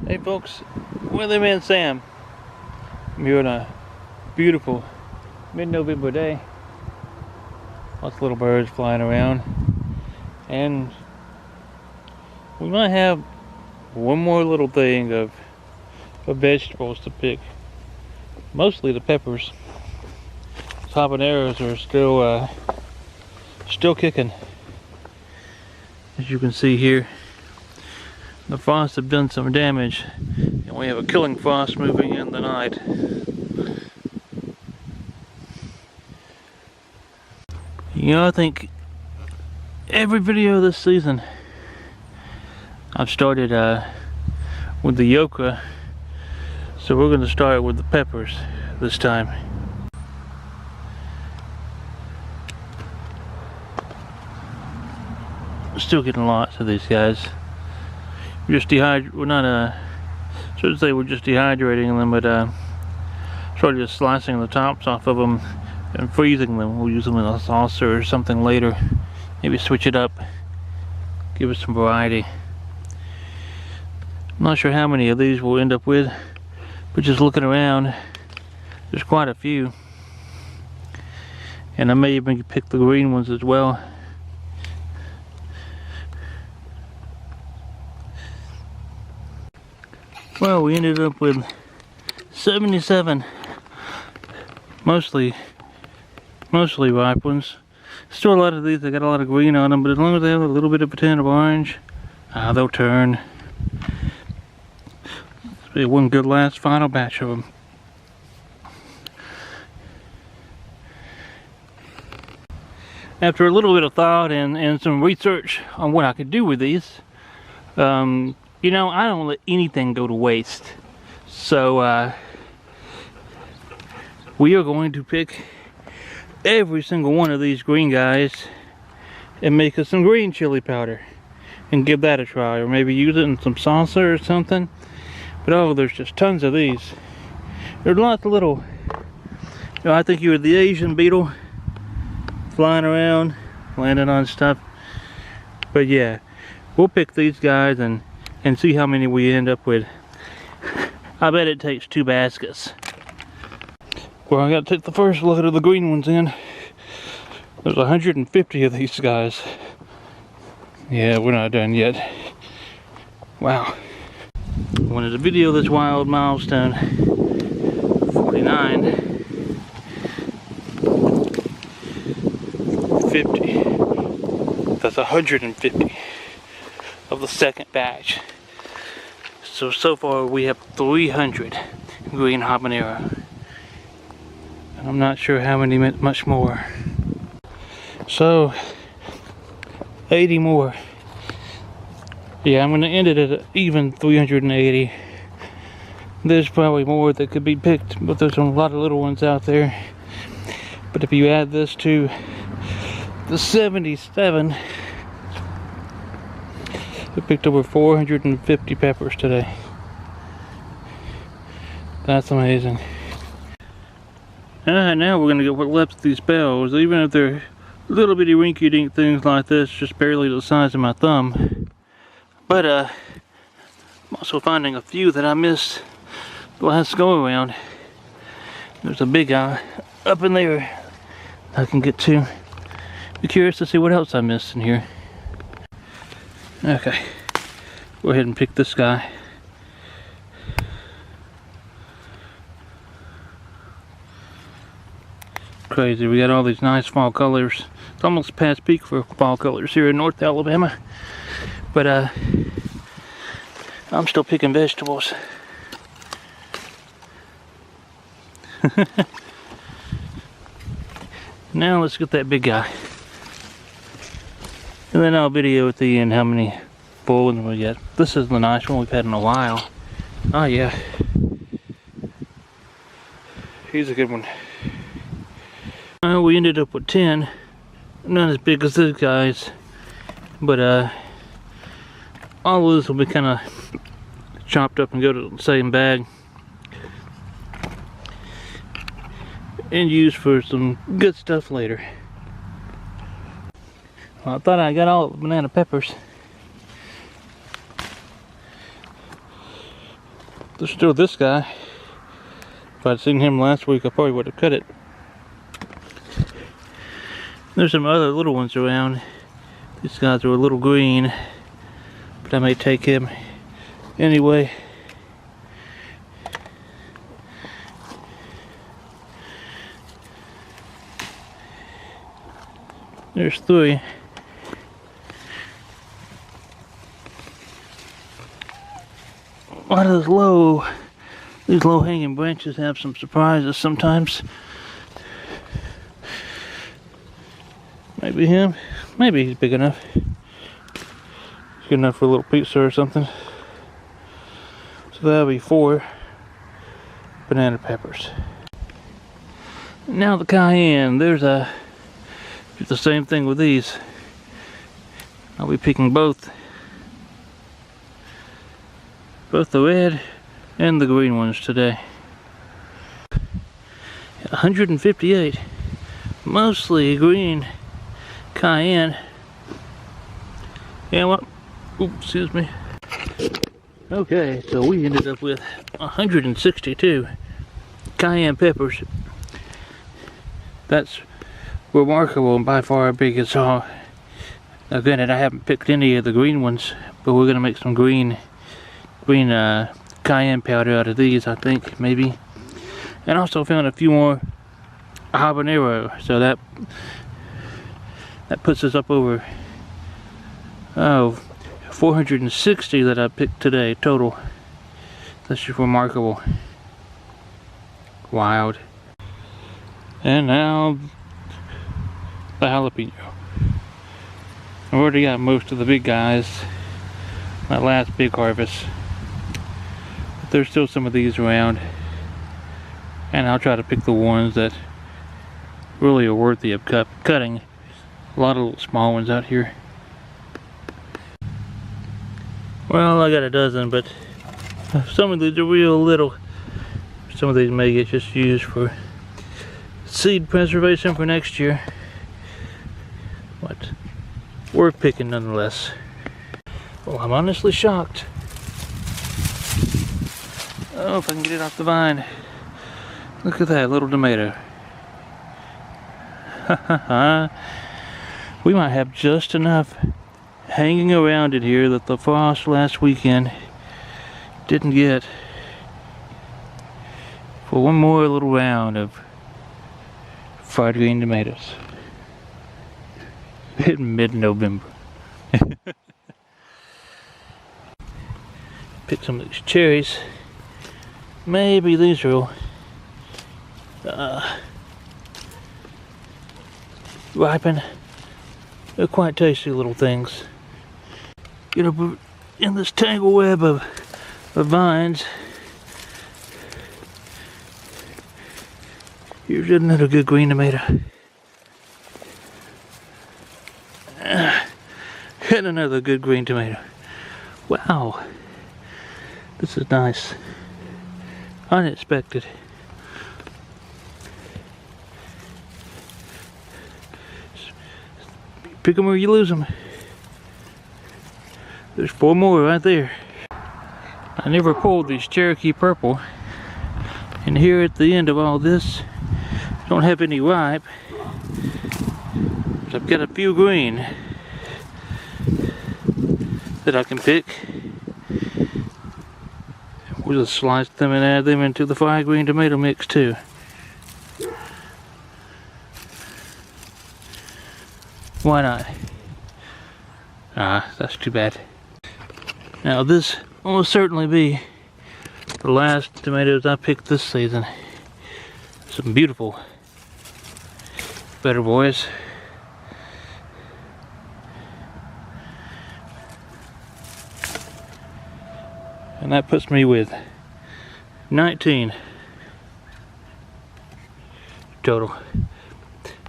Hey folks, Weatherman Sam. I'm here on a beautiful mid-November day. Lots of little birds flying around. And we might have one more little thing of vegetables to pick. Mostly the peppers. Habaneros are still kicking. As you can see here, the frosts have done some damage, and we have a killing frost moving in the night. You know, I think every video this season I've started with the okra, so we're going to start with the peppers this time. Still getting lots of these guys. We're just shouldn't say we're just dehydrating them, but sort of just slicing the tops off of them and freezing them. We'll use them in a saucer or something later. Maybe switch it up, give us some variety. I'm not sure how many of these we'll end up with, but just looking around, there's quite a few. And I may even pick the green ones as well. Well, we ended up with 77 mostly ripe ones. Still a lot of these that got a lot of green on them, but as long as they have a little bit of a tint of orange, they'll turn. This will be one good last final batch of them. After a little bit of thought and some research on what I could do with these, you know, I don't let anything go to waste. So we are going to pick every single one of these green guys and make us some green chili powder and give that a try, or maybe use it in some salsa or something. But oh, there's just tons of these. There's lots of little, you know, I think you're the Asian beetle flying around, landing on stuff. But yeah, we'll pick these guys and see how many we end up with. I bet it takes 2 baskets. Well, I gotta take the first load of the green ones in. There's 150 of these guys. Yeah, we're not done yet. Wow. I wanted to video this wild milestone. 49. 50. That's 150 of the second batch. So far we have 300 green habanero. And I'm not sure how many, much more. So 80 more. Yeah, I'm gonna end it at even 380. There's probably more that could be picked, but there's a lot of little ones out there. But if you add this to the 77, I picked over 450 peppers today. That's amazing. Now we're gonna get what left of these bells. Even if they're little bitty rinky dink things like this, just barely the size of my thumb. But I'm also finding a few that I missed the last go around. There's a big guy up in there I can get to. Be curious to see what else I missed in here. Okay, go ahead and pick this guy. Crazy, we got all these nice fall colors. It's almost past peak for fall colors here in North Alabama. But I'm still picking vegetables. Now let's get that big guy. And then I'll video at the end how many full ones we get. This is the nice one we've had in a while. Oh yeah. He's a good one. We ended up with 10. Not as big as these guys. But all of this will be kind of chopped up and go to the same bag. And used for some good stuff later. Well, I thought I got all the banana peppers. There's still this guy. If I'd seen him last week, I probably would have cut it. There's some other little ones around. These guys are a little green, but I may take him anyway. There's 3. A lot of these low hanging branches have some surprises sometimes. Maybe him. Maybe he's big enough. Good enough for a little pizza or something. So that'll be 4 banana peppers. Now the cayenne. There's the same thing with these. I'll be picking both the red and the green ones today. 158, mostly green cayenne. Yeah, well, oops, excuse me. Okay, so we ended up with 162 cayenne peppers. That's remarkable and by far our biggest haul. Now granted, I haven't picked any of the green ones, but we're gonna make some green cayenne powder out of these, I think, maybe. And also found a few more habanero, so that puts us up over 460 that I picked today total. That's just remarkable. Wild. And now the jalapeno. I've already got most of the big guys, my last big harvest. But there's still some of these around, and I'll try to pick the ones that really are worthy of cutting. A lot of little small ones out here. Well, I got a dozen, but some of these are real little. Some of these may get just used for seed preservation for next year. But worth picking nonetheless. Well, I'm honestly shocked. Oh, if I can get it off the vine. Look at that little tomato. We might have just enough hanging around it here that the frost last weekend didn't get for one more little round of fried green tomatoes in mid-November. Pick some of these cherries. Maybe these will ripen. They're quite tasty little things. Get up in this tangle web of vines. Here's another good green tomato. And another good green tomato. Wow. This is nice. Unexpected. Pick them or you lose them. There's 4 more right there. I never pulled these Cherokee purple. And here at the end of all this, don't have any ripe. But I've got a few green that I can pick. We'll just slice them and add them into the fried green tomato mix too. Why not? Ah, that's too bad. Now this will certainly be the last tomatoes I picked this season. Some beautiful better boys. And that puts me with 19 total.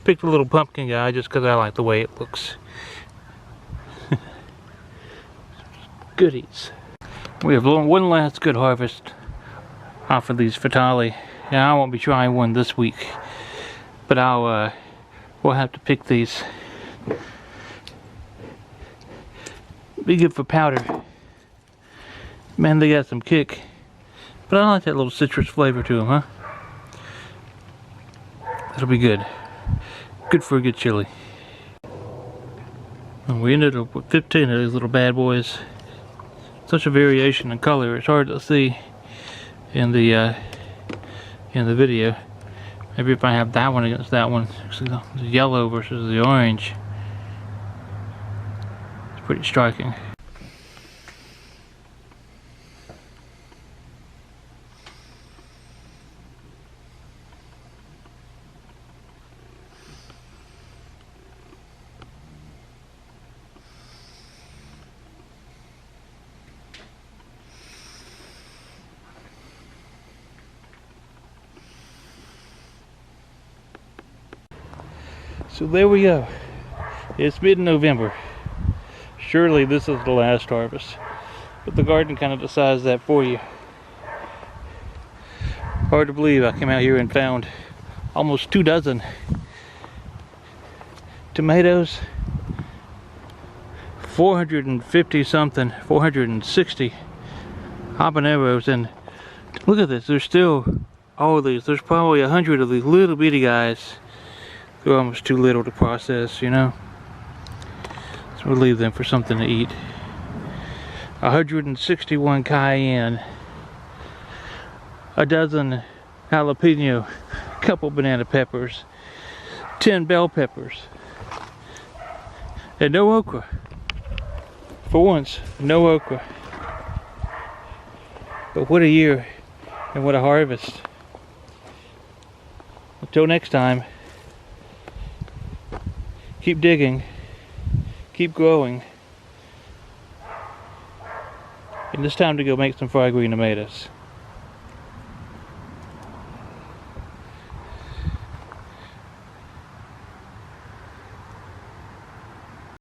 Picked a little pumpkin guy just because I like the way it looks. Goodies. We have one last good harvest off of these fatali. Now I won't be trying one this week, but we'll have to pick these. Be good for powder. Man, they got some kick. But I like that little citrus flavor to them, huh? That'll be good. Good for a good chili. And we ended up with 15 of these little bad boys. Such a variation in color, it's hard to see in the video. Maybe if I have that one against that one, the yellow versus the orange, it's pretty striking. So there we go. It's mid-November. Surely this is the last harvest. But the garden kind of decides that for you. Hard to believe I came out here and found almost 2 dozen tomatoes, 450 something, 460 habaneros, and look at this, there's still all of these. There's probably 100 of these little bitty guys. They're almost too little to process, you know. So we'll leave them for something to eat. 161 cayenne, a dozen jalapeño, a couple banana peppers, 10 bell peppers, and no okra. For once, no okra. But what a year and what a harvest. Until next time, keep digging, keep growing, and it's time to go make some fried green tomatoes.